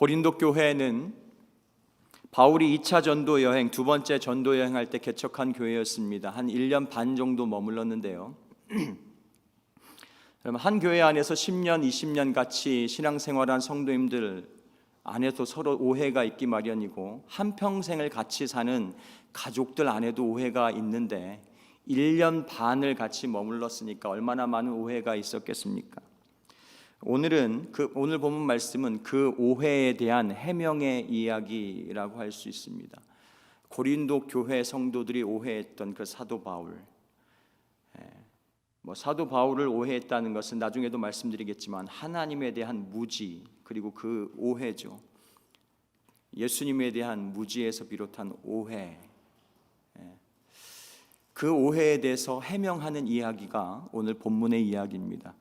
고린도 교회는 바울이 2차 전도 여행, 두 번째 전도 여행할 때 개척한 교회였습니다. 한 1년 반 정도 머물렀는데요. 그러면 한 교회 안에서 10년, 20년 같이 신앙생활한 성도님들 안에도 서로 오해가 있기 마련이고, 한평생을 같이 사는 가족들 안에도 오해가 있는데 1년 반을 같이 머물렀으니까 얼마나 많은 오해가 있었겠습니까? 오늘 본문 말씀은 그 오해에 대한 해명의 이야기라고 할 수 있습니다. 고린도 교회 성도들이 오해했던 그 사도 바울, 사도 바울을 오해했다는 것은 나중에도 말씀드리겠지만 하나님에 대한 무지, 그리고 그 오해죠. 예수님에 대한 무지에서 비롯한 오해, 그 오해에 대해서 해명하는 이야기가 오늘 본문의 이야기입니다.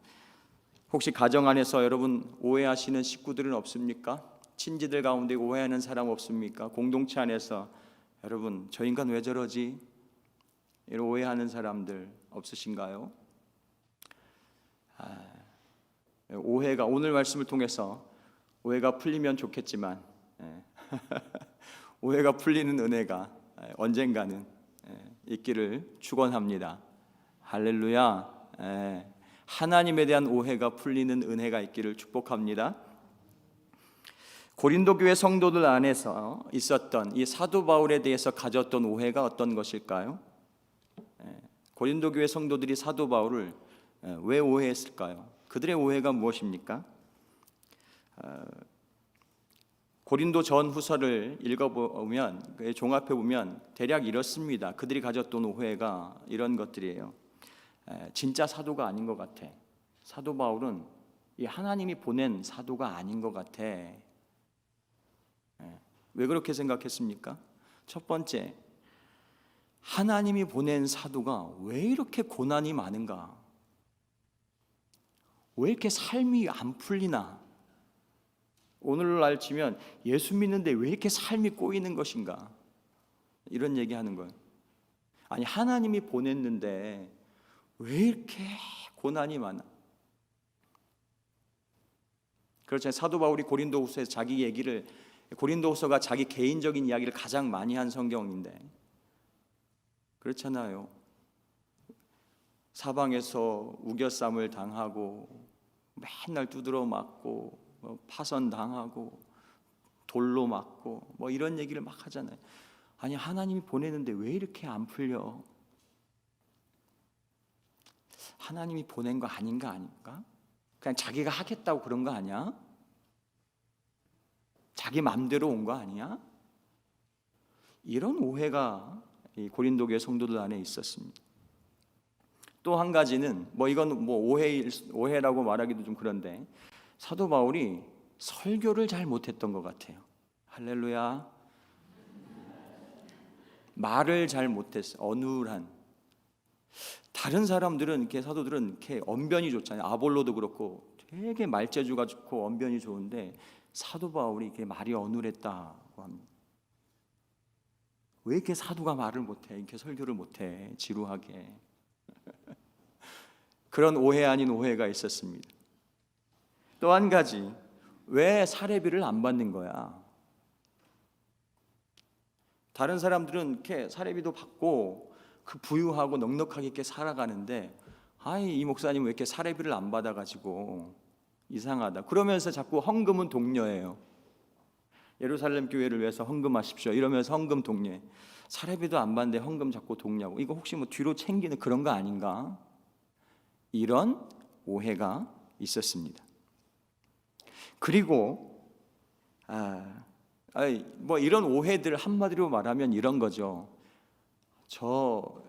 혹시 가정 안에서 여러분 오해하시는 식구들은 없습니까? 친지들 가운데 오해하는 사람 없습니까? 공동체 안에서 여러분 저 인간 왜 저러지? 이런 오해하는 사람들 없으신가요? 오해가, 오늘 말씀을 통해서 오해가 풀리면 좋겠지만 오해가 풀리는 은혜가 언젠가는 있기를 축원합니다. 할렐루야. 하나님에 대한 오해가 풀리는 은혜가 있기를 축복합니다. 고린도 교회 성도들 안에서 있었던 이 사도 바울에 대해서 가졌던 오해가 어떤 것일까요? 고린도 교회 성도들이 사도 바울을 왜 오해했을까요? 그들의 오해가 무엇입니까? 고린도 전후서를 읽어보면, 종합해보면 대략 이렇습니다. 그들이 가졌던 오해가 이런 것들이에요. 진짜 사도가 아닌 것 같아. 사도 바울은 이 하나님이 보낸 사도가 아닌 것 같아. 왜 그렇게 생각했습니까? 첫 번째, 하나님이 보낸 사도가 왜 이렇게 고난이 많은가? 왜 이렇게 삶이 안 풀리나? 오늘날 치면 예수 믿는데 왜 이렇게 삶이 꼬이는 것인가? 이런 얘기하는 거예요. 아니, 하나님이 보냈는데 왜 이렇게 고난이 많아? 그렇잖아요. 사도 바울이 고린도후서에서 자기 얘기를, 고린도후서가 자기 개인적인 이야기를 가장 많이 한 성경인데, 그렇잖아요. 사방에서 우겨쌈을 당하고 맨날 두드러 맞고 파선 당하고 돌로 맞고 이런 얘기를 막 하잖아요. 아니, 하나님이 보내는데 왜 이렇게 안 풀려? 하나님이 보낸 거 아닌가? 그냥 자기가 하겠다고 그런 거 아니야? 자기 마음대로 온 거 아니야? 이런 오해가 이 고린도 교회 성도들 안에 있었습니다. 또 한 가지는 이건 오해라고 말하기도 좀 그런데, 사도 바울이 설교를 잘 못했던 것 같아요. 할렐루야. 말을 잘 못했어. 어눌한. 다른 사람들은 이렇게, 사도들은 이렇게 언변이 좋잖아요. 아볼로도 그렇고 되게 말재주가 좋고 언변이 좋은데 사도 바울이 이렇게 말이 어눌했다고 합니다. 왜 이렇게 사도가 말을 못해? 이렇게 설교를 못해? 지루하게. 그런 오해 아닌 오해가 있었습니다. 또 한 가지, 왜 사례비를 안 받는 거야? 다른 사람들은 이렇게 사례비도 받고 그 부유하고 넉넉하게 이렇게 살아가는데, 이 목사님 왜 이렇게 사례비를 안 받아가지고 이상하다. 그러면서 자꾸 헌금은 독려해요. 예루살렘 교회를 위해서 헌금하십시오 이러면서 헌금 독려해. 사례비도 안 받는데 헌금 자꾸 독려하고, 이거 혹시 뒤로 챙기는 그런 거 아닌가? 이런 오해가 있었습니다. 그리고 이런 오해들 한마디로 말하면 이런 거죠. 저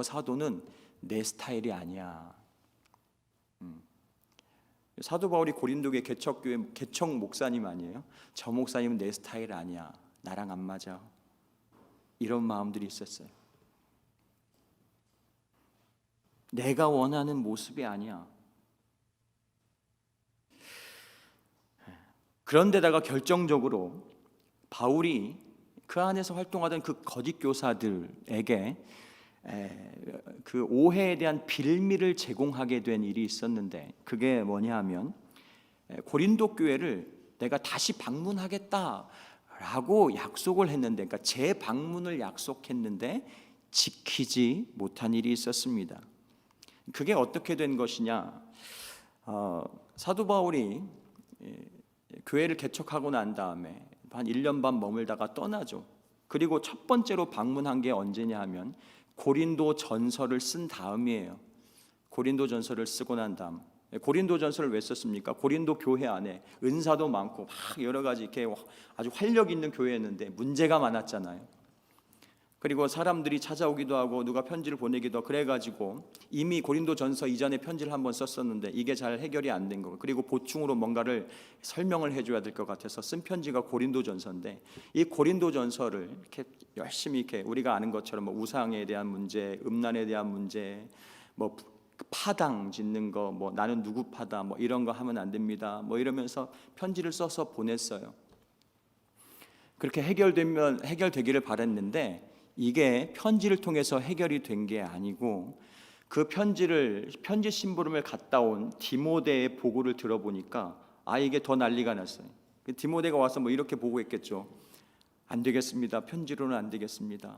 사도는 내 스타일이 아니야. 사도 바울이 고린도교회 개척교회 개척 목사님 아니에요? 저 목사님은 내 스타일 아니야. 나랑 안 맞아. 이런 마음들이 있었어요. 내가 원하는 모습이 아니야. 그런데다가 결정적으로 바울이 그 안에서 활동하던 그 거짓 교사들에게 그 오해에 대한 빌미를 제공하게 된 일이 있었는데, 그게 뭐냐 하면 고린도 교회를 내가 다시 방문하겠다라고 약속을 했는데, 그러니까 재방문을 약속했는데 지키지 못한 일이 있었습니다. 그게 어떻게 된 것이냐? 사도 바울이 교회를 개척하고 난 다음에 한 1년 반 머물다가 떠나죠. 그리고 첫 번째로 방문한 게 언제냐 하면 고린도 전서를 쓴 다음이에요. 고린도 전서를 쓰고 난 다음. 고린도 전서를 왜 썼습니까? 고린도 교회 안에 은사도 많고 막 여러 가지 이렇게 아주 활력 있는 교회였는데 문제가 많았잖아요. 그리고 사람들이 찾아오기도 하고 누가 편지를 보내기도 하고 그래가지고 이미 고린도 전서 이전에 편지를 한번 썼었는데 이게 잘 해결이 안 된 거고, 그리고 보충으로 뭔가를 설명을 해줘야 될 것 같아서 쓴 편지가 고린도 전서인데, 이 고린도 전서를 이렇게 열심히 이렇게 우리가 아는 것처럼 뭐 우상에 대한 문제, 음란에 대한 문제, 뭐 파당 짓는 거, 뭐 나는 누구 파다, 뭐 이런 거 하면 안 됩니다, 뭐 이러면서 편지를 써서 보냈어요. 그렇게 해결되기를 바랬는데 이게 편지를 통해서 해결이 된 게 아니고, 그 편지 심부름을 갔다 온 디모데의 보고를 들어보니까 이게 더 난리가 났어요. 디모데가 와서 뭐 이렇게 보고했겠죠. 안 되겠습니다. 편지로는 안 되겠습니다.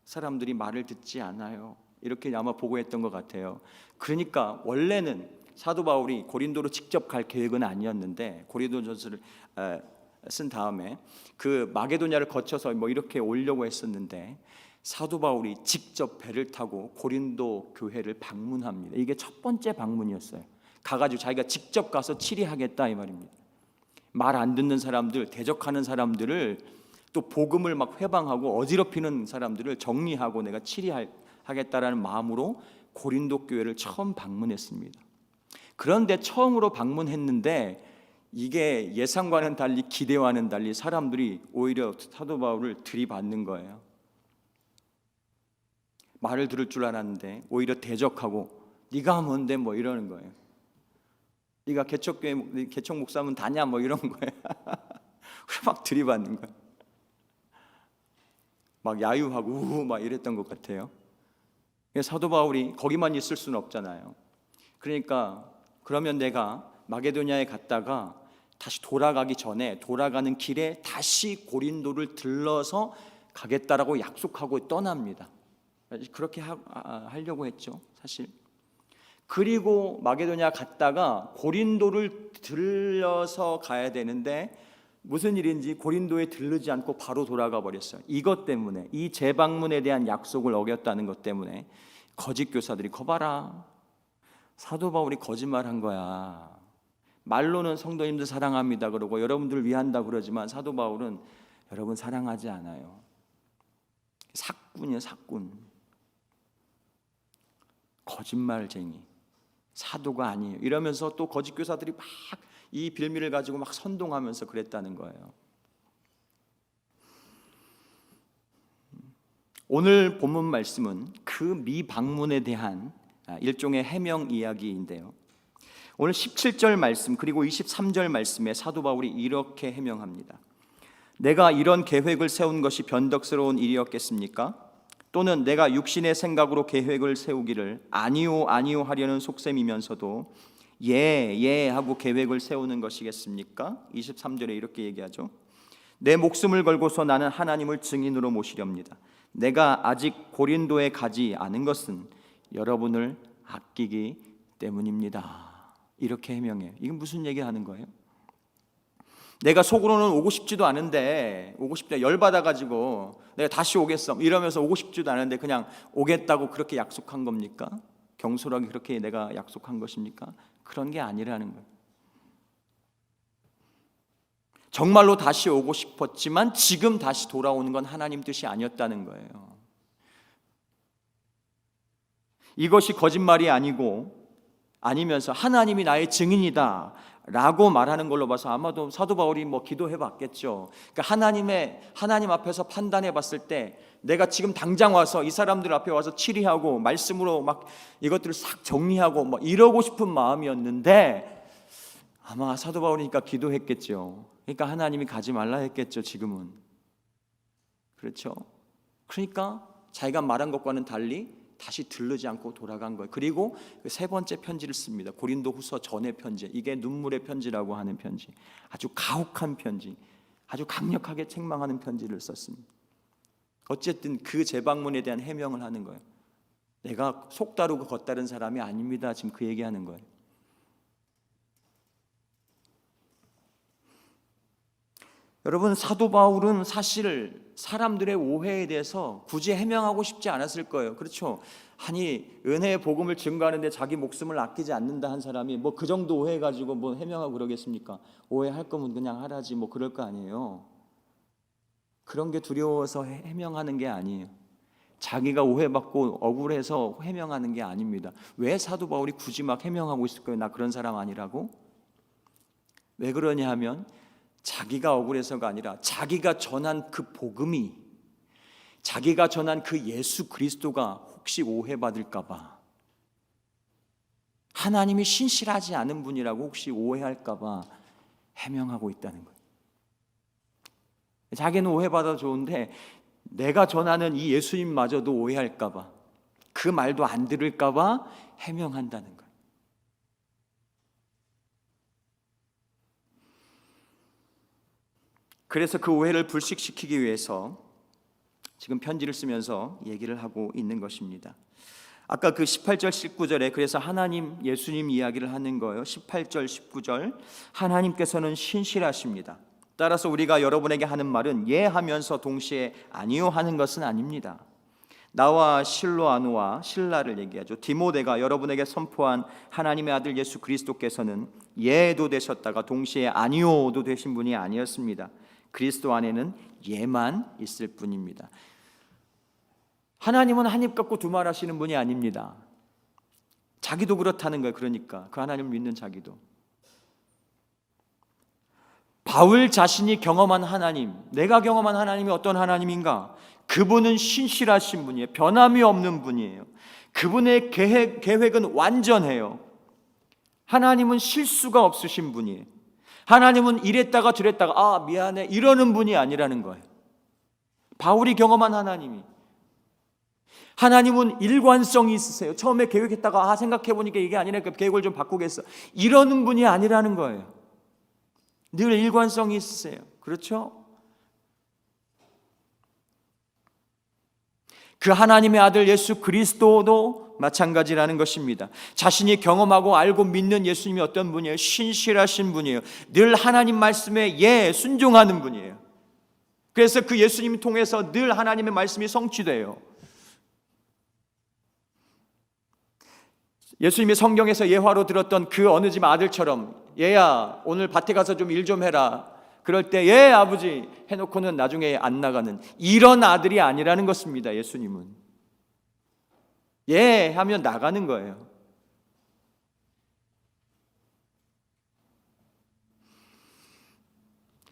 사람들이 말을 듣지 않아요. 이렇게 아마 보고했던 것 같아요. 그러니까 원래는 사도 바울이 고린도로 직접 갈 계획은 아니었는데 고린도전서를 쓴 다음에 그 마게도냐를 거쳐서 뭐 이렇게 오려고 했었는데 사도 바울이 직접 배를 타고 고린도 교회를 방문합니다. 이게 첫 번째 방문이었어요. 가가지고 자기가 직접 가서 치리하겠다 이 말입니다. 말 안 듣는 사람들, 대적하는 사람들을, 또 복음을 막 회방하고 어지럽히는 사람들을 정리하고 내가 치리하겠다라는 마음으로 고린도 교회를 처음 방문했습니다. 그런데 처음으로 방문했는데 이게 예상과는 달리, 기대와는 달리 사람들이 오히려 사도 바울을 들이받는 거예요. 말을 들을 줄 알았는데 오히려 대적하고 네가 뭔데 뭐 이러는 거예요. 네가 개척 목사면 다냐 뭐 이런 거예요. 막 들이받는 거예요. 막 야유하고 우우 막 이랬던 것 같아요. 사도 바울이 거기만 있을 수는 없잖아요. 그러니까 그러면 내가 마게도냐에 갔다가 다시 돌아가기 전에 돌아가는 길에 다시 고린도를 들러서 가겠다라고 약속하고 떠납니다. 그렇게 하려고 했죠, 사실. 그리고 마게도냐 갔다가 고린도를 들려서 가야 되는데 무슨 일인지 고린도에 들르지 않고 바로 돌아가 버렸어요. 이것 때문에, 이 재방문에 대한 약속을 어겼다는 것 때문에 거짓 교사들이 거봐라, 사도 바울이 거짓말한 거야. 말로는 성도님들 사랑합니다 그러고 여러분들을 위한다 그러지만 사도 바울은 여러분 사랑하지 않아요. 사꾼이에요, 사꾼. 거짓말쟁이, 사도가 아니에요 이러면서 또 거짓 교사들이 막 이 빌미를 가지고 막 선동하면서 그랬다는 거예요. 오늘 본문 말씀은 그 미방문에 대한 일종의 해명 이야기인데요, 오늘 17절 말씀 그리고 23절 말씀에 사도 바울이 이렇게 해명합니다. 내가 이런 계획을 세운 것이 변덕스러운 일이었겠습니까? 또는 내가 육신의 생각으로 계획을 세우기를 아니요 아니요 하려는 속셈이면서도 예 하고 계획을 세우는 것이겠습니까? 23절에 이렇게 얘기하죠. 내 목숨을 걸고서 나는 하나님을 증인으로 모시렵니다. 내가 아직 고린도에 가지 않은 것은 여러분을 아끼기 때문입니다. 이렇게 해명해요. 이건 무슨 얘기하는 거예요? 내가 속으로는 오고 싶지도 않은데, 오고 싶다 열받아가지고 내가 다시 오겠어 이러면서 오고 싶지도 않은데 그냥 오겠다고 그렇게 약속한 겁니까? 경솔하게 그렇게 내가 약속한 것입니까? 그런 게 아니라는 거예요. 정말로 다시 오고 싶었지만 지금 다시 돌아오는 건 하나님 뜻이 아니었다는 거예요. 이것이 거짓말이 아니면서 하나님이 나의 증인이다 라고 말하는 걸로 봐서 아마도 사도 바울이 뭐 기도해 봤겠죠. 그러니까 하나님 앞에서 판단해 봤을 때 내가 지금 당장 와서 이 사람들 앞에 와서 치리하고 말씀으로 막 이것들을 싹 정리하고 뭐 이러고 싶은 마음이었는데 아마 사도 바울이니까 기도했겠죠. 그러니까 하나님이 가지 말라 했겠죠, 지금은. 그렇죠? 그러니까 자기가 말한 것과는 달리 다시 들르지 않고 돌아간 거예요. 그리고 세 번째 편지를 씁니다. 고린도후서 전의 편지. 이게 눈물의 편지라고 하는 편지. 아주 가혹한 편지, 아주 강력하게 책망하는 편지를 썼습니다. 어쨌든 그 재방문에 대한 해명을 하는 거예요. 내가 속 다루고 겉다른 사람이 아닙니다. 지금 그 얘기하는 거예요. 여러분, 사도 바울은 사실 사람들의 오해에 대해서 굳이 해명하고 싶지 않았을 거예요. 그렇죠? 아니, 은혜의 복음을 증거하는데 자기 목숨을 아끼지 않는다 한 사람이 뭐 그 정도 오해 가지고 뭐 해명하고 그러겠습니까? 오해할 거면 그냥 하라지 뭐 그럴 거 아니에요. 그런 게 두려워서 해명하는 게 아니에요. 자기가 오해받고 억울해서 해명하는 게 아닙니다. 왜 사도 바울이 굳이 막 해명하고 있을 거예요? 나 그런 사람 아니라고? 왜 그러냐 하면 자기가 억울해서가 아니라 자기가 전한 그 복음이, 자기가 전한 그 예수 그리스도가 혹시 오해받을까 봐, 하나님이 신실하지 않은 분이라고 혹시 오해할까 봐 해명하고 있다는 거예요. 자기는 오해받아 좋은데 내가 전하는 이 예수님마저도 오해할까 봐, 그 말도 안 들을까 봐 해명한다는 거예요. 그래서 그 오해를 불식시키기 위해서 지금 편지를 쓰면서 얘기를 하고 있는 것입니다. 아까 그 18절 19절에 그래서 하나님 예수님 이야기를 하는 거예요. 18절 19절 하나님께서는 신실하십니다. 따라서 우리가 여러분에게 하는 말은 예 하면서 동시에 아니요 하는 것은 아닙니다. 나와 실로아누와 실라를 얘기하죠. 디모데가 여러분에게 선포한 하나님의 아들 예수 그리스도께서는 예도 되셨다가 동시에 아니요도 되신 분이 아니었습니다. 그리스도 안에는 예만 있을 뿐입니다. 하나님은 한 입 갖고 두 말 하시는 분이 아닙니다. 자기도 그렇다는 거예요. 그러니까 그 하나님을 믿는 자기도. 바울 자신이 경험한 하나님, 내가 경험한 하나님이 어떤 하나님인가? 그분은 신실하신 분이에요. 변함이 없는 분이에요. 그분의 계획은 완전해요. 하나님은 실수가 없으신 분이에요. 하나님은 이랬다가 저랬다가 아 미안해 이러는 분이 아니라는 거예요. 바울이 경험한 하나님은 일관성이 있으세요. 처음에 계획했다가 생각해보니까 이게 아니니까 계획을 좀 바꾸겠어 이러는 분이 아니라는 거예요. 늘 일관성이 있으세요. 그렇죠? 그 하나님의 아들 예수 그리스도도 마찬가지라는 것입니다. 자신이 경험하고 알고 믿는 예수님이 어떤 분이에요? 신실하신 분이에요. 늘 하나님 말씀에 예 순종하는 분이에요. 그래서 그 예수님을 통해서 늘 하나님의 말씀이 성취돼요. 예수님이 성경에서 예화로 들었던 그 어느 집 아들처럼 얘야 오늘 밭에 가서 좀 일 좀 해라. 그럴 때 예 아버지 해놓고는 나중에 안 나가는 이런 아들이 아니라는 것입니다. 예수님은 예 하면 나가는 거예요.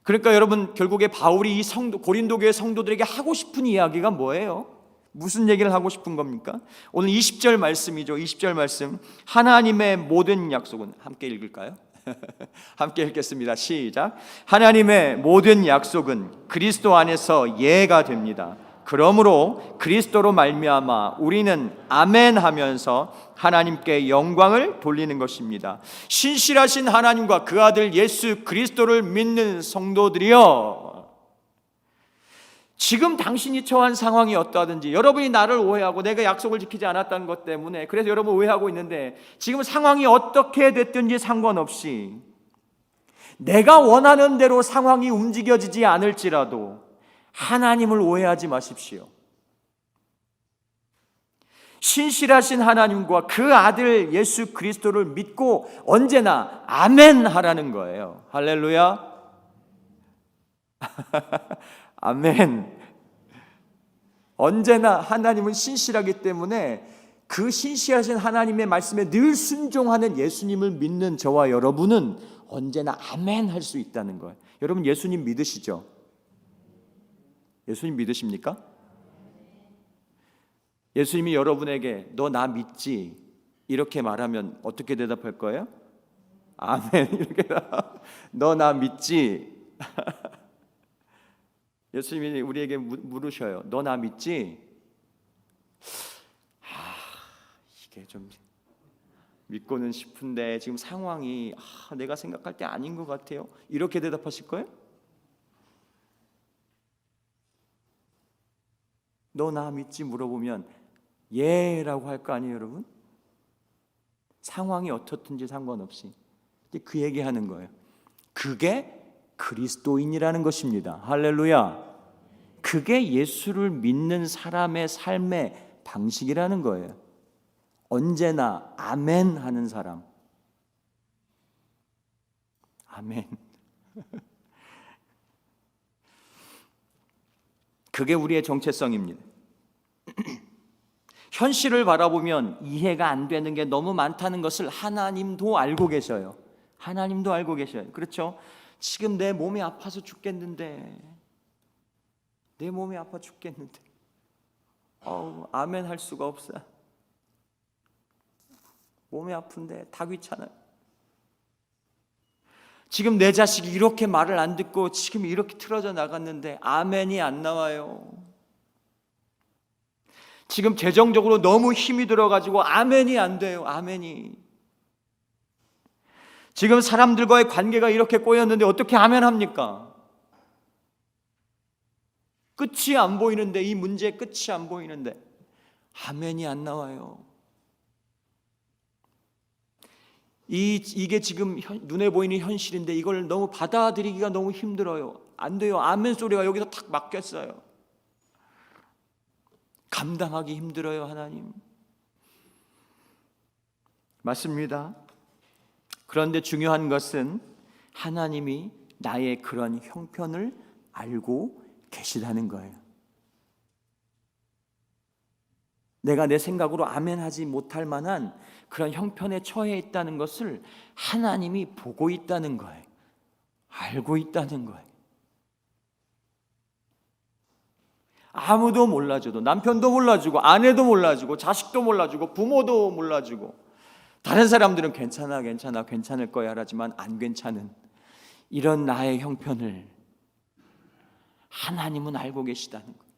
그러니까 여러분 결국에 바울이 이 고린도 교회 성도들에게 하고 싶은 이야기가 뭐예요? 무슨 얘기를 하고 싶은 겁니까? 오늘 20절 말씀이죠. 20절 말씀 하나님의 모든 약속은 함께 읽을까요? 함께 읽겠습니다. 시작. 하나님의 모든 약속은 그리스도 안에서 예가 됩니다. 그러므로 그리스도로 말미암아 우리는 아멘 하면서 하나님께 영광을 돌리는 것입니다. 신실하신 하나님과 그 아들 예수 그리스도를 믿는 성도들이여, 지금 당신이 처한 상황이 어떠하든지 여러분이 나를 오해하고 내가 약속을 지키지 않았다는 것 때문에 그래서 여러분 오해하고 있는데 지금 상황이 어떻게 됐든지 상관없이 내가 원하는 대로 상황이 움직여지지 않을지라도 하나님을 오해하지 마십시오. 신실하신 하나님과 그 아들 예수 그리스도를 믿고 언제나 아멘 하라는 거예요. 할렐루야. 아멘. 언제나 하나님은 신실하기 때문에 그 신실하신 하나님의 말씀에 늘 순종하는 예수님을 믿는 저와 여러분은 언제나 아멘 할 수 있다는 거예요. 여러분 예수님 믿으시죠? 예수님 믿으십니까? 예수님이 여러분에게 너 나 믿지? 이렇게 말하면 어떻게 대답할 거예요? 아멘. 이렇게 너 나 믿지? 예수님이 우리에게 물으셔요. 너 나 믿지? 이게 좀 믿고는 싶은데 지금 상황이 내가 생각할 때 아닌 것 같아요. 이렇게 대답하실 거예요? 너 나 믿지 물어보면 예라고 할 거 아니에요, 여러분? 상황이 어떻든지 상관없이 그 얘기하는 거예요. 그게 그리스도인이라는 것입니다. 할렐루야. 그게 예수를 믿는 사람의 삶의 방식이라는 거예요. 언제나 아멘 하는 사람. 아멘. 그게 우리의 정체성입니다. 현실을 바라보면 이해가 안 되는 게 너무 많다는 것을 하나님도 알고 계셔요. 하나님도 알고 계셔요. 그렇죠? 지금 내 몸이 아파서 죽겠는데, 내 몸이 아파 죽겠는데 아멘 할 수가 없어요. 몸이 아픈데 다 귀찮아요. 지금 내 자식이 이렇게 말을 안 듣고 지금 이렇게 틀어져 나갔는데 아멘이 안 나와요. 지금 재정적으로 너무 힘이 들어가지고 아멘이 안 돼요. 아멘이. 지금 사람들과의 관계가 이렇게 꼬였는데 어떻게 아멘 합니까? 끝이 안 보이는데, 이 문제의 끝이 안 보이는데 아멘이 안 나와요. 이게 지금 눈에 보이는 현실인데 이걸 너무 받아들이기가 너무 힘들어요. 안 돼요. 아멘 소리가 여기서 탁 막혔어요. 감당하기 힘들어요. 하나님. 맞습니다. 그런데 중요한 것은 하나님이 나의 그런 형편을 알고 계시다는 거예요. 내가 내 생각으로 아멘하지 못할 만한 그런 형편에 처해 있다는 것을 하나님이 보고 있다는 거예요. 알고 있다는 거예요. 아무도 몰라줘도, 남편도 몰라주고 아내도 몰라주고 자식도 몰라주고 부모도 몰라주고, 다른 사람들은 괜찮을 거야 하지만 안 괜찮은 이런 나의 형편을 하나님은 알고 계시다는 거예요.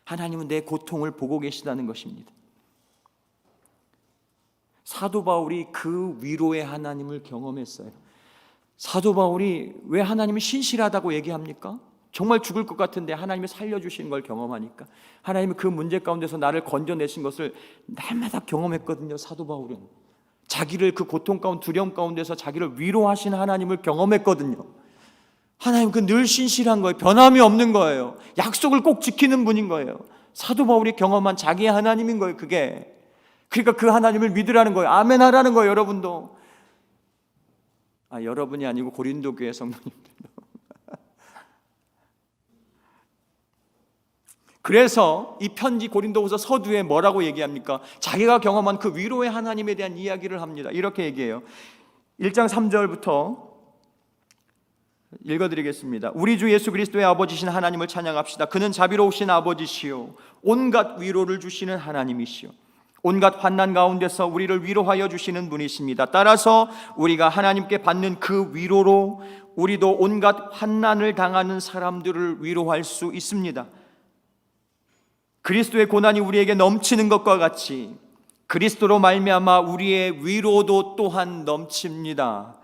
하나님은 내 고통을 보고 계시다는 것입니다. 사도 바울이 그 위로의 하나님을 경험했어요. 사도 바울이 왜 하나님이 신실하다고 얘기합니까? 정말 죽을 것 같은데 하나님이 살려주신 걸 경험하니까. 하나님이 그 문제 가운데서 나를 건져내신 것을 날마다 경험했거든요. 사도 바울은 자기를 그 고통 가운데, 두려움 가운데서 자기를 위로하신 하나님을 경험했거든요. 하나님 그 늘 신실한 거예요. 변함이 없는 거예요. 약속을 꼭 지키는 분인 거예요. 사도 바울이 경험한 자기의 하나님인 거예요. 그게. 그러니까 그 하나님을 믿으라는 거예요. 아멘 하라는 거예요. 여러분도. 여러분이 아니고 고린도 교회 성도님들도. 그래서 이 편지 고린도후서 서두에 뭐라고 얘기합니까? 자기가 경험한 그 위로의 하나님에 대한 이야기를 합니다. 이렇게 얘기해요. 1장 3절부터 읽어드리겠습니다. 우리 주 예수 그리스도의 아버지신 하나님을 찬양합시다. 그는 자비로우신 아버지시요 온갖 위로를 주시는 하나님이시요 온갖 환난 가운데서 우리를 위로하여 주시는 분이십니다. 따라서 우리가 하나님께 받는 그 위로로 우리도 온갖 환난을 당하는 사람들을 위로할 수 있습니다. 그리스도의 고난이 우리에게 넘치는 것과 같이 그리스도로 말미암아 우리의 위로도 또한 넘칩니다.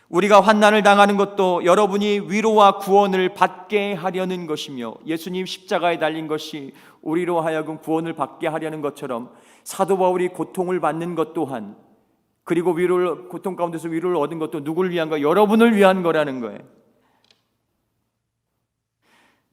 우리가 환난을 당하는 것도 여러분이 위로와 구원을 받게 하려는 것이며, 예수님 십자가에 달린 것이 우리로 하여금 구원을 받게 하려는 것처럼 사도 바울이 고통을 받는 것 또한, 그리고 고통 가운데서 위로를 얻은 것도 누구를 위한 거? 여러분을 위한 거라는 거예요.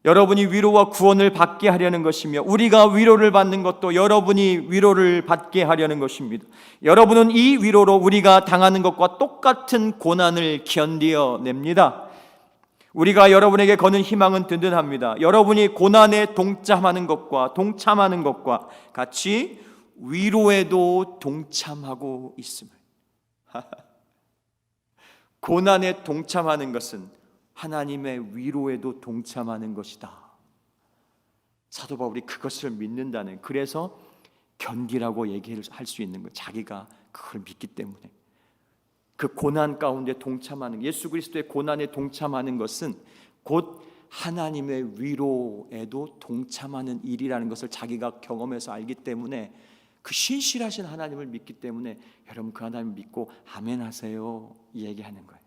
여러분이 위로와 구원을 받게 하려는 것이며, 우리가 위로를 받는 것도 여러분이 위로를 받게 하려는 것입니다. 여러분은 이 위로로 우리가 당하는 것과 똑같은 고난을 견디어냅니다. 우리가 여러분에게 거는 희망은 든든합니다. 여러분이 고난에 동참하는 것과 같이 위로에도 동참하고 있음을. 고난에 동참하는 것은 하나님의 위로에도 동참하는 것이다. 사도 바울이 그것을 믿는다는, 그래서 견디라고 얘기를 할 수 있는 거예요. 자기가 그걸 믿기 때문에. 그 고난 가운데 동참하는, 예수 그리스도의 고난에 동참하는 것은 곧 하나님의 위로에도 동참하는 일이라는 것을 자기가 경험해서 알기 때문에, 그 신실하신 하나님을 믿기 때문에 여러분 그 하나님을 믿고 아멘 하세요 이 얘기하는 거예요.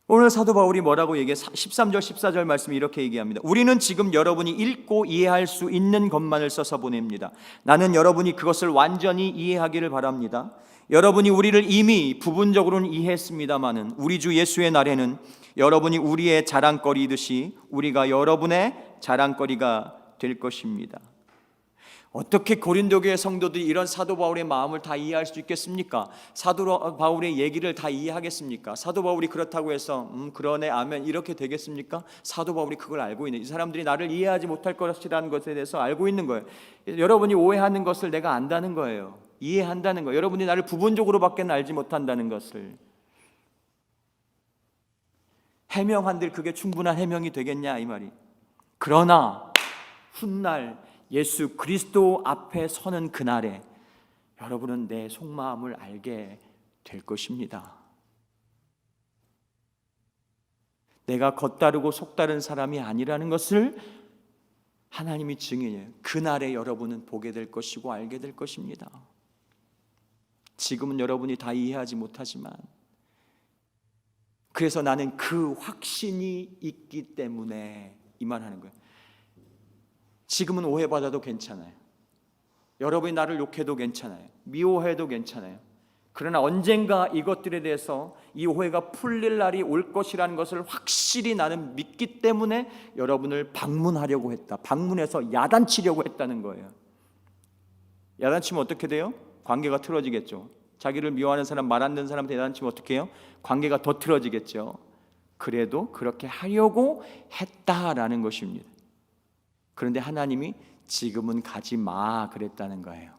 오늘 사도 바울이 뭐라고 얘기해? 13절 14절 말씀이 이렇게 얘기합니다. 우리는 지금 여러분이 읽고 이해할 수 있는 것만을 써서 보냅니다. 나는 여러분이 그것을 완전히 이해하기를 바랍니다. 여러분이 우리를 이미 부분적으로는 이해했습니다마는 우리 주 예수의 날에는 여러분이 우리의 자랑거리듯이 우리가 여러분의 자랑거리가 될 것입니다. 어떻게 고린도 교회 성도들이 이런 사도 바울의 마음을 다 이해할 수 있겠습니까? 사도 바울의 얘기를 다 이해하겠습니까? 사도 바울이 그렇다고 해서 그러네 아멘 이렇게 되겠습니까? 사도 바울이 그걸 알고 있는, 이 사람들이 나를 이해하지 못할 것이라는 것에 대해서 알고 있는 거예요. 여러분이 오해하는 것을 내가 안다는 거예요. 이해한다는 거예요. 여러분이 나를 부분적으로밖에 알지 못한다는 것을. 해명한들 그게 충분한 해명이 되겠냐 이 말이. 그러나 훗날 예수 그리스도 앞에 서는 그날에 여러분은 내 속마음을 알게 될 것입니다. 내가 겉다르고 속다른 사람이 아니라는 것을 하나님이 증인해요. 그날에 여러분은 보게 될 것이고 알게 될 것입니다. 지금은 여러분이 다 이해하지 못하지만, 그래서 나는 그 확신이 있기 때문에 이 말 하는 거예요. 지금은 오해받아도 괜찮아요. 여러분이 나를 욕해도 괜찮아요. 미워해도 괜찮아요. 그러나 언젠가 이것들에 대해서 이 오해가 풀릴 날이 올 것이라는 것을 확실히 나는 믿기 때문에 여러분을 방문하려고 했다. 방문해서 야단치려고 했다는 거예요. 야단치면 어떻게 돼요? 관계가 틀어지겠죠. 자기를 미워하는 사람, 말 안 듣는 사람한테 야단치면 어떻게 해요? 관계가 더 틀어지겠죠. 그래도 그렇게 하려고 했다라는 것입니다. 그런데 하나님이 지금은 가지 마 그랬다는 거예요.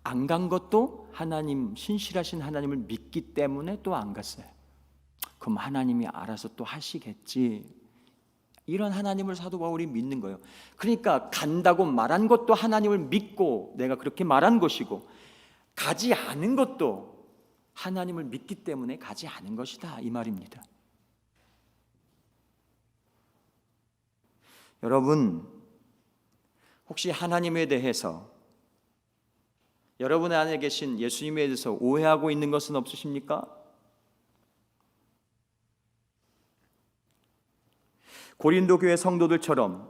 안 간 것도 하나님, 신실하신 하나님을 믿기 때문에 또 안 갔어요. 그럼 하나님이 알아서 또 하시겠지, 이런 하나님을 사도 바울이 믿는 거예요. 그러니까 간다고 말한 것도 하나님을 믿고 내가 그렇게 말한 것이고, 가지 않은 것도 하나님을 믿기 때문에 가지 않은 것이다 이 말입니다. 여러분, 혹시 하나님에 대해서, 여러분 안에 계신 예수님에 대해서 오해하고 있는 것은 없으십니까? 고린도 교회 성도들처럼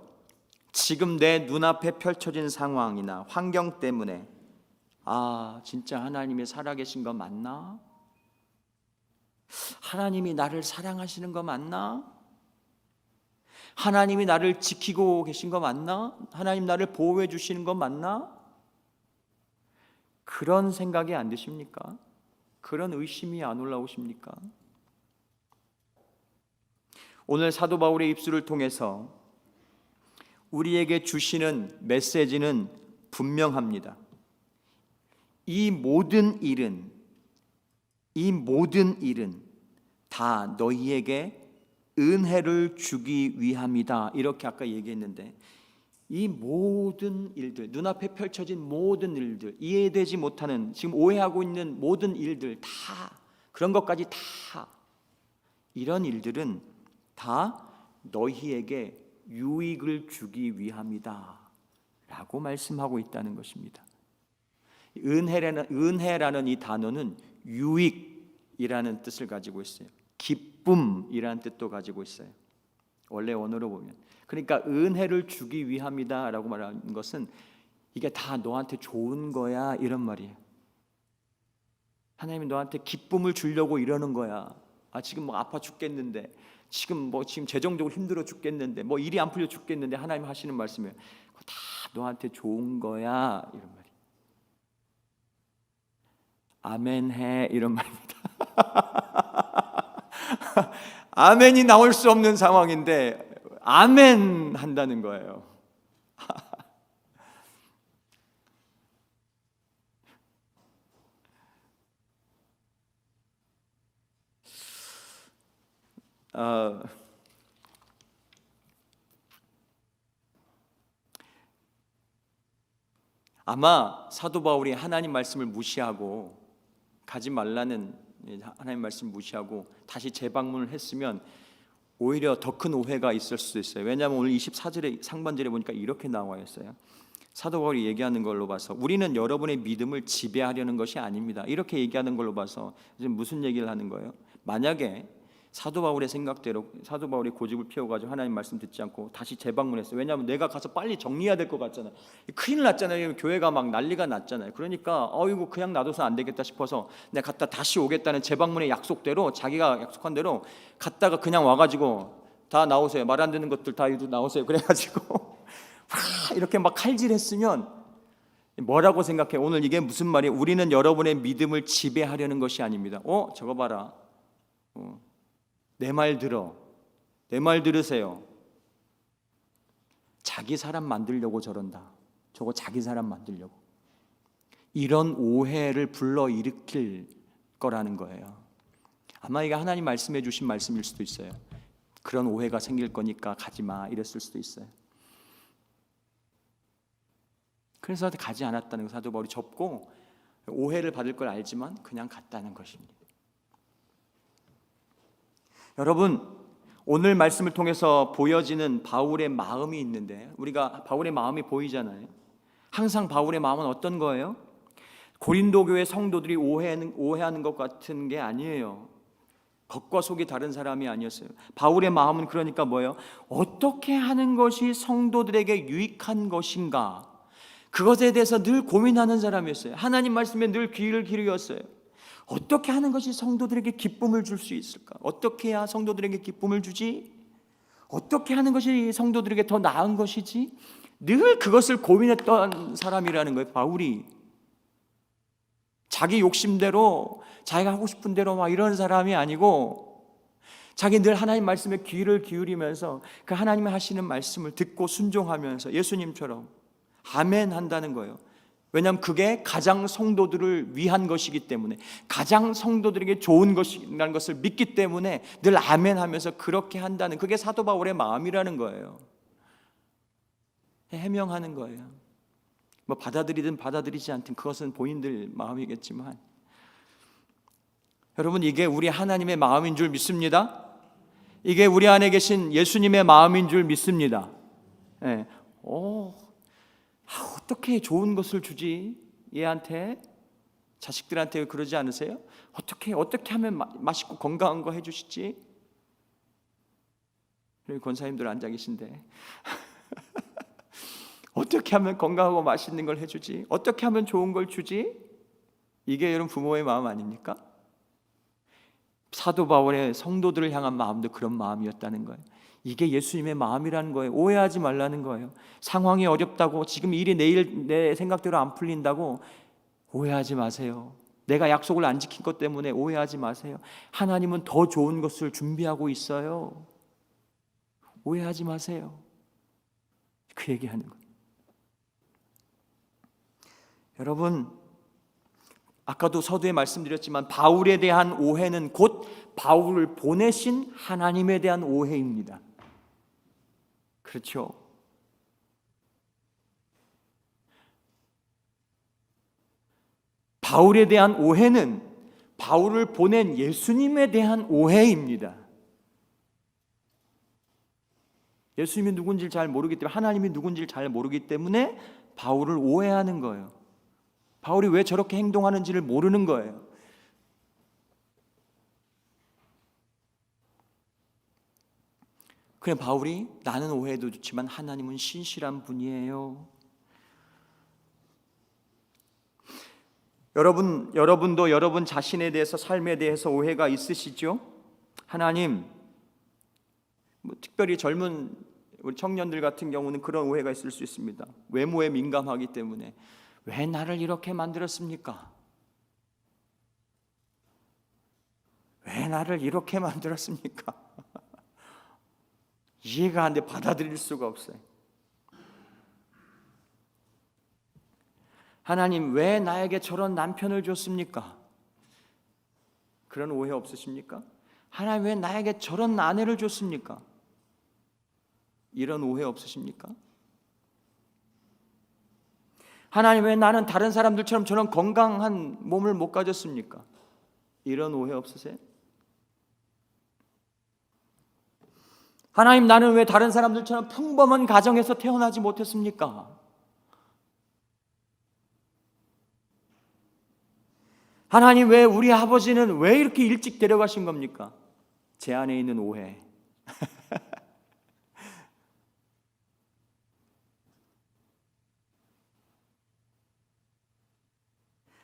지금 내 눈앞에 펼쳐진 상황이나 환경 때문에 진짜 하나님이 살아계신 거 맞나? 하나님이 나를 사랑하시는 거 맞나? 하나님이 나를 지키고 계신 거 맞나? 하나님 나를 보호해 주시는 거 맞나? 그런 생각이 안 드십니까? 그런 의심이 안 올라오십니까? 오늘 사도 바울의 입술을 통해서 우리에게 주시는 메시지는 분명합니다. 이 모든 일은 다 너희에게 은혜를 주기 위함이다. 이렇게 아까 얘기했는데, 이 모든 일들, 눈앞에 펼쳐진 모든 일들, 이해되지 못하는, 지금 오해하고 있는 모든 일들 다, 그런 것까지 다, 이런 일들은 다 너희에게 유익을 주기 위함이다 라고 말씀하고 있다는 것입니다. 은혜라는 이 단어는 유익이라는 뜻을 가지고 있어요. 기쁨이라는 뜻도 가지고 있어요. 원래 원어로 보면. 그러니까 은혜를 주기 위함이다 라고 말하는 것은 이게 다 너한테 좋은 거야 이런 말이에요. 하나님이 너한테 기쁨을 주려고 이러는 거야. 지금 아파 죽겠는데, 지금 재정적으로 힘들어 죽겠는데, 일이 안 풀려 죽겠는데, 하나님 하시는 말씀이에요. 다 너한테 좋은 거야 이런 말이에요. 아멘해 이런 말입니다. 아멘이 나올 수 없는 상황인데 아멘 한다는 거예요. 어, 아마 사도 바울이 하나님 말씀을 무시하고 가지 말라는 하나님 말씀을 무시하고 다시 재방문을 했으면 오히려 더 큰 오해가 있을 수도 있어요. 왜냐하면 오늘 24절에 상반절에 보니까 이렇게 나와 있어요. 사도 바울이 얘기하는 걸로 봐서 우리는 여러분의 믿음을 지배하려는 것이 아닙니다. 이렇게 얘기하는 걸로 봐서 지금 무슨 얘기를 하는 거예요? 만약에 사도 바울의 생각대로 사도 바울이 고집을 피워가지고 하나님 말씀 듣지 않고 다시 재방문했어요. 왜냐하면 내가 가서 빨리 정리해야 될 것 같잖아요. 큰일 났잖아요. 교회가 막 난리가 났잖아요. 그러니까 이거 그냥 놔둬서 안 되겠다 싶어서 내가 갔다 다시 오겠다는 재방문의 약속대로 자기가 약속한 대로 갔다가 그냥 와가지고 다 나오세요. 말 안 듣는 것들 다 이리 나오세요. 그래가지고 이렇게 막 칼질했으면 뭐라고 생각해? 오늘 이게 무슨 말이에요? 우리는 여러분의 믿음을 지배하려는 것이 아닙니다. 저거 봐라. 내 말 들어. 내 말 들으세요. 자기 사람 만들려고 저런다. 저거 자기 사람 만들려고. 이런 오해를 불러일으킬 거라는 거예요. 아마 이게 하나님 말씀해 주신 말씀일 수도 있어요. 그런 오해가 생길 거니까 가지 마 이랬을 수도 있어요. 그래서 가지 않았다는 거 사도 바울이 접고 오해를 받을 걸 알지만 그냥 갔다는 것입니다. 여러분, 오늘 말씀을 통해서 보여지는 바울의 마음이 있는데 우리가 바울의 마음이 보이잖아요. 항상 바울의 마음은 어떤 거예요? 고린도 교회 성도들이 오해하는 것 같은 게 아니에요. 겉과 속이 다른 사람이 아니었어요. 바울의 마음은 그러니까 뭐예요? 어떻게 하는 것이 성도들에게 유익한 것인가? 그것에 대해서 늘 고민하는 사람이었어요. 하나님 말씀에 늘 귀를 기울였어요. 어떻게 하는 것이 성도들에게 기쁨을 줄 수 있을까? 어떻게 해야 성도들에게 기쁨을 주지? 어떻게 하는 것이 성도들에게 더 나은 것이지? 늘 그것을 고민했던 사람이라는 거예요. 바울이 자기 욕심대로 자기가 하고 싶은 대로 막 이런 사람이 아니고 자기 늘 하나님 말씀에 귀를 기울이면서 그 하나님이 하시는 말씀을 듣고 순종하면서 예수님처럼 아멘 한다는 거예요. 왜냐하면 그게 가장 성도들을 위한 것이기 때문에 가장 성도들에게 좋은 것이라는 것을 믿기 때문에 늘 아멘 하면서 그렇게 한다는 그게 사도 바울의 마음이라는 거예요. 해명하는 거예요. 뭐 받아들이든 받아들이지 않든 그것은 본인들 마음이겠지만 여러분 이게 우리 하나님의 마음인 줄 믿습니다. 이게 우리 안에 계신 예수님의 마음인 줄 믿습니다. 네. 어떻게 좋은 것을 주지 얘한테 자식들한테 그러지 않으세요? 어떻게 하면 맛있고 건강한 거 해주시지? 여기 권사님들 앉아 계신데 어떻게 하면 건강하고 맛있는 걸 해주지? 어떻게 하면 좋은 걸 주지? 이게 여러분 부모의 마음 아닙니까? 사도 바울의 성도들을 향한 마음도 그런 마음이었다는 거예요. 이게 예수님의 마음이라는 거예요. 오해하지 말라는 거예요. 상황이 어렵다고 지금 일이 내일 내 생각대로 안 풀린다고 오해하지 마세요. 내가 약속을 안 지킨 것 때문에 오해하지 마세요. 하나님은 더 좋은 것을 준비하고 있어요. 오해하지 마세요. 그 얘기하는 거예요. 여러분, 아까도 서두에 말씀드렸지만 바울에 대한 오해는 곧 바울을 보내신 하나님에 대한 오해입니다. 그렇죠? 바울에 대한 오해는 바울을 보낸 예수님에 대한 오해입니다. 예수님이 누군지를 잘 모르기 때문에 하나님이 누군지를 잘 모르기 때문에 바울을 오해하는 거예요. 바울이 왜 저렇게 행동하는지를 모르는 거예요. 그래 바울이 나는 오해도 좋지만 하나님은 신실한 분이에요. 여러분도 여러분 자신에 대해서 삶에 대해서 오해가 있으시죠? 하나님 특별히 젊은 우리 청년들 같은 경우는 그런 오해가 있을 수 있습니다. 외모에 민감하기 때문에 왜 나를 이렇게 만들었습니까? 왜 나를 이렇게 만들었습니까? 이해가 안 돼 받아들일 수가 없어요. 하나님 왜 나에게 저런 남편을 줬습니까? 그런 오해 없으십니까? 하나님 왜 나에게 저런 아내를 줬습니까? 이런 오해 없으십니까? 하나님 왜 나는 다른 사람들처럼 저런 건강한 몸을 못 가졌습니까? 이런 오해 없으세요? 하나님 나는 왜 다른 사람들처럼 평범한 가정에서 태어나지 못했습니까? 하나님 왜 우리 아버지는 왜 이렇게 일찍 데려가신 겁니까? 제 안에 있는 오해.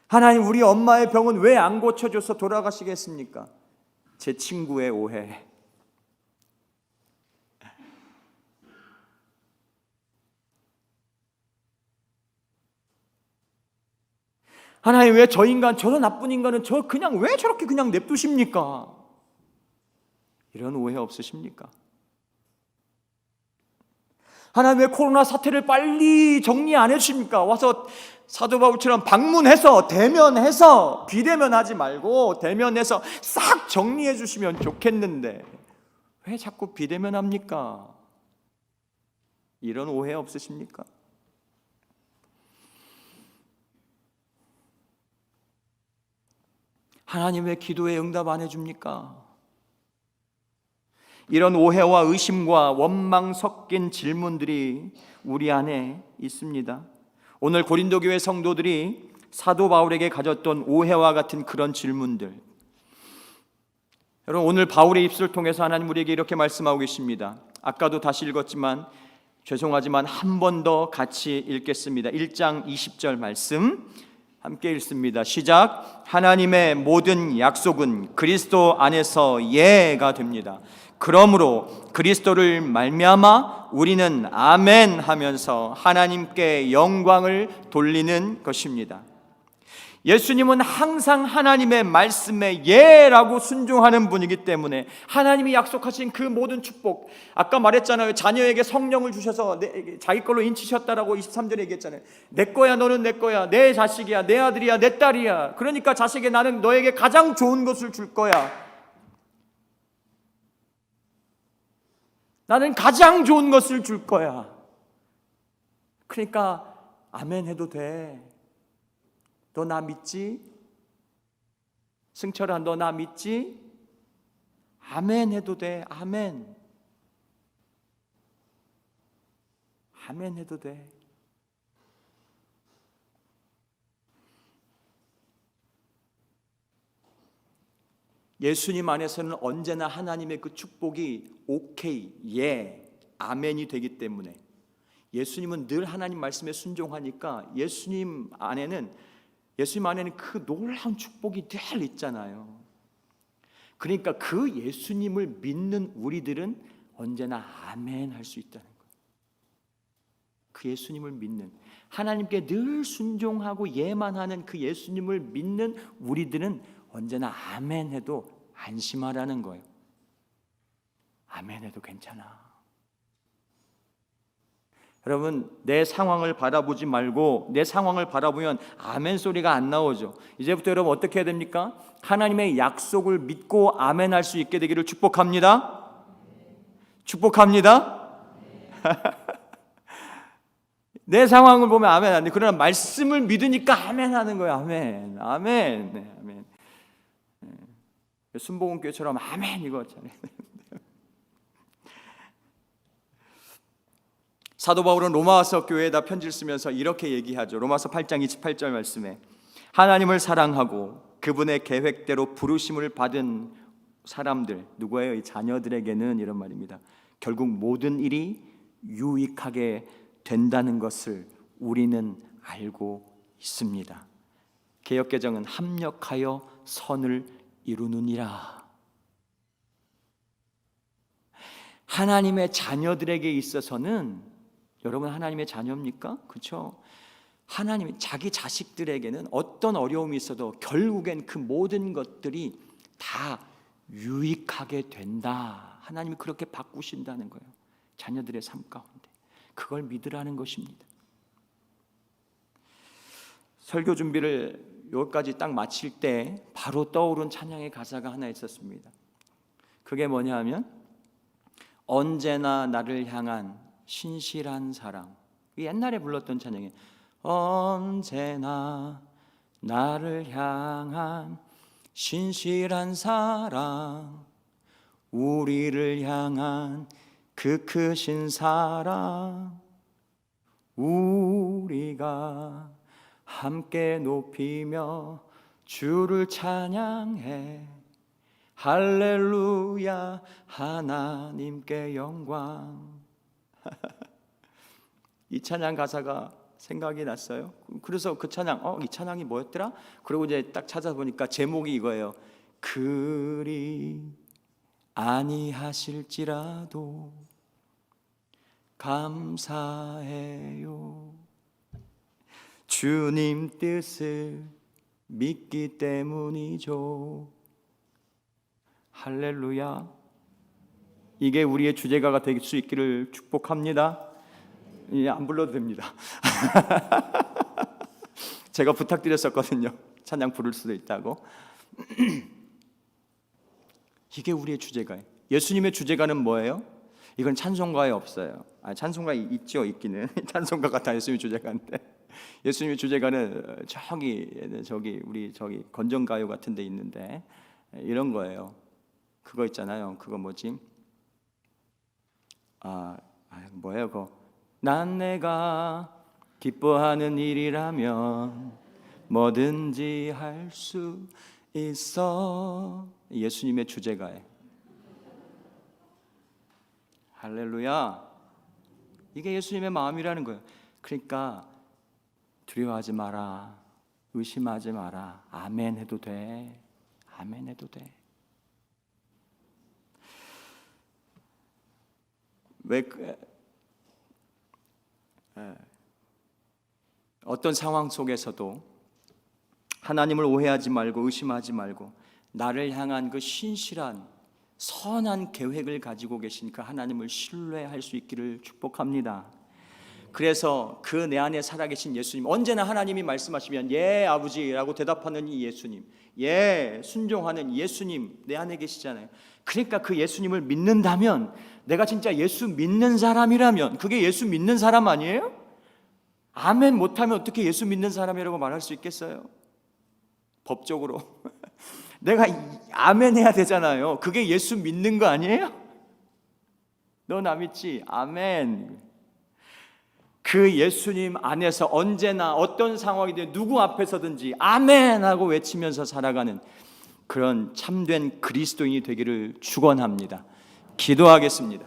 하나님 우리 엄마의 병은 왜 안 고쳐줘서 돌아가시겠습니까? 제 친구의 오해. 하나님 왜 저 인간, 저런 나쁜 인간은 저 그냥 왜 저렇게 그냥 냅두십니까? 이런 오해 없으십니까? 하나님 왜 코로나 사태를 빨리 정리 안 해주십니까? 와서 사도 바울처럼 방문해서 대면해서 비대면하지 말고 대면해서 싹 정리해 주시면 좋겠는데 왜 자꾸 비대면합니까? 이런 오해 없으십니까? 하나님 왜 기도에 응답 안 해줍니까? 이런 오해와 의심과 원망 섞인 질문들이 우리 안에 있습니다. 오늘 고린도 교회 성도들이 사도 바울에게 가졌던 오해와 같은 그런 질문들, 여러분 오늘 바울의 입술을 통해서 하나님 우리에게 이렇게 말씀하고 계십니다. 아까도 다시 읽었지만 죄송하지만 한 번 더 같이 읽겠습니다. 1장 20절 말씀 함께 읽습니다. 시작. 하나님의 모든 약속은 그리스도 안에서 예가 됩니다. 그러므로 그리스도를 말미암아 우리는 아멘 하면서 하나님께 영광을 돌리는 것입니다. 예수님은 항상 하나님의 말씀에 예라고 순종하는 분이기 때문에 하나님이 약속하신 그 모든 축복, 아까 말했잖아요. 자녀에게 성령을 주셔서 자기 걸로 인치셨다라고 23절에 얘기했잖아요. 내 거야, 너는 내 거야, 내 자식이야, 내 아들이야, 내 딸이야. 그러니까 자식이 나는 너에게 가장 좋은 것을 줄 거야. 나는 가장 좋은 것을 줄 거야. 그러니까 아멘 해도 돼. 너 나 믿지? 승철아 너 나 믿지? 아멘 해도 돼. 아멘. 아멘 해도 돼. 예수님 안에서는 언제나 하나님의 그 축복이 오케이, 예, 아멘이 되기 때문에 예수님은 늘 하나님 말씀에 순종하니까 예수님 안에는 그 놀라운 축복이 늘 있잖아요. 그러니까 그 예수님을 믿는 우리들은 언제나 아멘 할 수 있다는 거예요. 그 예수님을 믿는, 하나님께 늘 순종하고 예만 하는 그 예수님을 믿는 우리들은 언제나 아멘 해도 안심하라는 거예요. 아멘 해도 괜찮아. 여러분 내 상황을 바라보지 말고 내 상황을 바라보면 아멘 소리가 안 나오죠. 이제부터 여러분 어떻게 해야 됩니까? 하나님의 약속을 믿고 아멘 할 수 있게 되기를 축복합니다. 축복합니다. 내 상황을 보면 아멘 안 돼. 그러나 말씀을 믿으니까 아멘 하는 거예요. 아멘. 아멘. 네, 아멘. 순복음교회처럼 아멘 이거잖아요. 사도 바울은 로마서 교회에다 편지를 쓰면서 이렇게 얘기하죠. 로마서 8장 28절 말씀에 하나님을 사랑하고 그분의 계획대로 부르심을 받은 사람들, 누구예요? 이 자녀들에게는 이런 말입니다. 결국 모든 일이 유익하게 된다는 것을 우리는 알고 있습니다. 개역개정은 합력하여 선을 이루느니라. 하나님의 자녀들에게 있어서는, 여러분 하나님의 자녀입니까? 그렇죠? 하나님이 자기 자식들에게는 어떤 어려움이 있어도 결국엔 그 모든 것들이 다 유익하게 된다. 하나님이 그렇게 바꾸신다는 거예요. 자녀들의 삶 가운데 그걸 믿으라는 것입니다. 설교 준비를 여기까지 딱 마칠 때 바로 떠오른 찬양의 가사가 하나 있었습니다. 그게 뭐냐 하면 언제나 나를 향한 신실한 사랑. 옛날에 불렀던 찬양이에요. 언제나 나를 향한 신실한 사랑, 우리를 향한 그 크신 사랑, 우리가 함께 높이며 주를 찬양해. 할렐루야, 하나님께 영광. 이 찬양 가사가 생각이 났어요. 그래서 그 찬양, 이 찬양이 뭐였더라? 그리고 이제 딱 찾아보니까 제목이 이거예요. 그리 아니하실지라도 감사해요. 주님 뜻을 믿기 때문이죠. 할렐루야. 이게 우리의 주제가가 될 수 있기를 축복합니다. 안 불러도 됩니다. 제가 부탁드렸었거든요. 찬양 부를 수도 있다고. 이게 우리의 주제가예요. 예수님의 주제가는 뭐예요? 이건 찬송가에 없어요. 찬송가 있죠, 있기는. 찬송가가 다 예수님의 주제가인데, 예수님의 주제가는 우리 건전가요 같은 데 있는데, 이런 거예요. 그거 있잖아요. 그거 뭐지? 뭐예요 그거? 난 내가 기뻐하는 일이라면 뭐든지 할 수 있어. 예수님의 주제가에. 할렐루야. 이게 예수님의 마음이라는 거예요. 그러니까 두려워하지 마라, 의심하지 마라, 아멘 해도 돼. 아멘 해도 돼. 어떤 상황 속에서도 하나님을 오해하지 말고 의심하지 말고 나를 향한 그 신실한 선한 계획을 가지고 계신 그 하나님을 신뢰할 수 있기를 축복합니다. 그래서 그 내 안에 살아계신 예수님, 언제나 하나님이 말씀하시면 예 아버지라고 대답하는 이 예수님, 예 순종하는 예수님 내 안에 계시잖아요. 그러니까 그 예수님을 믿는다면, 내가 진짜 예수 믿는 사람이라면, 그게 예수 믿는 사람 아니에요? 아멘 못하면 어떻게 예수 믿는 사람이라고 말할 수 있겠어요? 법적으로 내가 아멘 해야 되잖아요. 그게 예수 믿는 거 아니에요? 너 나 믿지? 아멘. 그 예수님 안에서 언제나 어떤 상황이든 누구 앞에서든지 아멘 하고 외치면서 살아가는 그런 참된 그리스도인이 되기를 축원합니다. 기도하겠습니다.